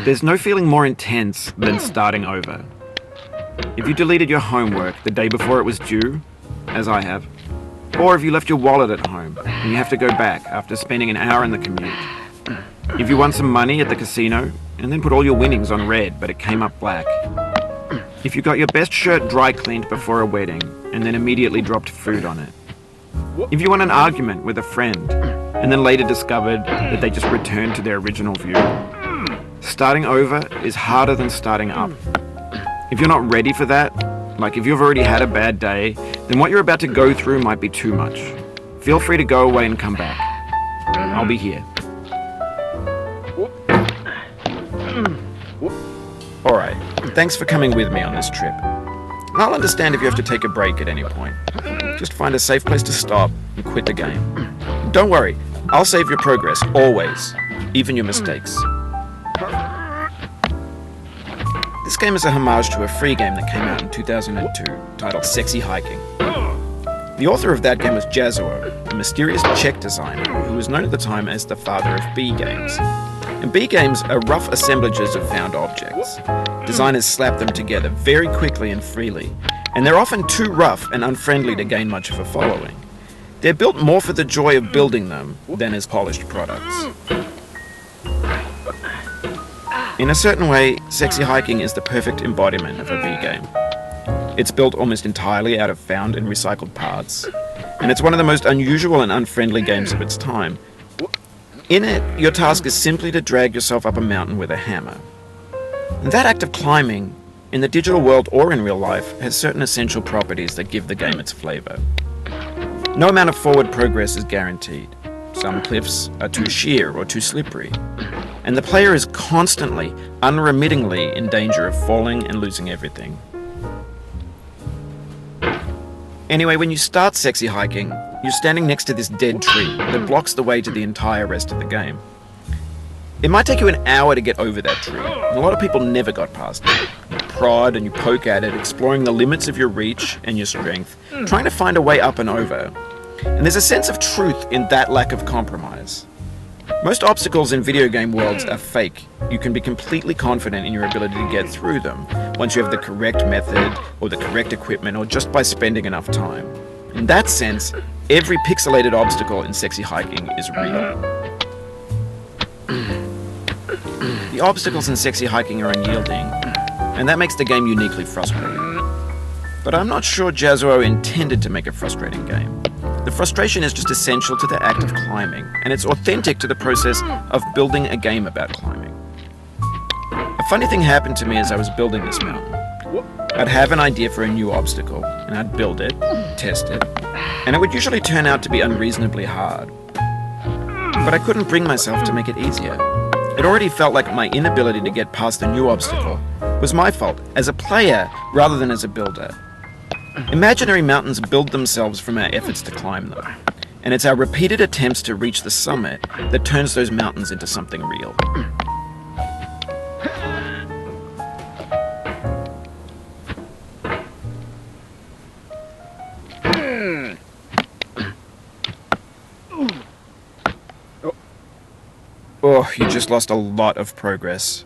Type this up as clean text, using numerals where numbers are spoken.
There's no feeling more intense than starting over. If you deleted your homework the day before it was due, as I have, or if you left your wallet at home and you have to go back after spending an hour in the commute. If you won some money at the casino and then put all your winnings on red but it came up black. If you got your best shirt dry cleaned before a wedding and then immediately dropped food on it. If you won an argument with a friend and then later discovered that they just returned to their original view. Starting over is harder than starting up. If you're not ready for that, like if you've already had a bad day, then what you're about to go through might be too much. Feel free to go away and come back. I'll be here. Alright, thanks for coming with me on this trip. I'll understand if you have to take a break at any point. Just find a safe place to stop and quit the game. Don't worry, I'll save your progress, always. Even your mistakes. This game is a homage to a free game that came out in 2002, titled Sexy Hiking. The author of that game was Jazuo, a mysterious Czech designer who was known at the time as the father of B games. And B games are rough assemblages of found objects. Designers slap them together very quickly and freely, and they're often too rough and unfriendly to gain much of a following. They're built more for the joy of building them than as polished products. In a certain way, Sexy Hiking is the perfect embodiment of a B game. It's built almost entirely out of found and recycled parts, and it's one of the most unusual and unfriendly games of its time. In it, your task is simply to drag yourself up a mountain with a hammer. And that act of climbing, in the digital world or in real life, has certain essential properties that give the game its flavor. No amount of forward progress is guaranteed. Some cliffs are too sheer or too slippery. And the player is constantly, unremittingly in danger of falling and losing everything. Anyway, when you start Sexy Hiking, you're standing next to this dead tree that blocks the way to the entire rest of the game. It might take you an hour to get over that tree, and a lot of people never got past it. You prod and you poke at it, exploring the limits of your reach and your strength, trying to find a way up and over. And there's a sense of truth in that lack of compromise. Most obstacles in video game worlds are fake. You can be completely confident in your ability to get through them once you have the correct method or the correct equipment or just by spending enough time. In that sense, every pixelated obstacle in Sexy Hiking is real. The obstacles in Sexy Hiking are unyielding, and that makes the game uniquely frustrating. But I'm not sure Jazuo intended to make a frustrating game. The frustration is just essential to the act of climbing, and it's authentic to the process of building a game about climbing. A funny thing happened to me as I was building this mountain. I'd have an idea for a new obstacle, and I'd build it, test it, and it would usually turn out to be unreasonably hard. But I couldn't bring myself to make it easier. It already felt like my inability to get past the new obstacle was my fault as a player rather than as a builder. Imaginary mountains build themselves from our efforts to climb them, and it's our repeated attempts to reach the summit that turns those mountains into something real. Oh, you just lost a lot of progress.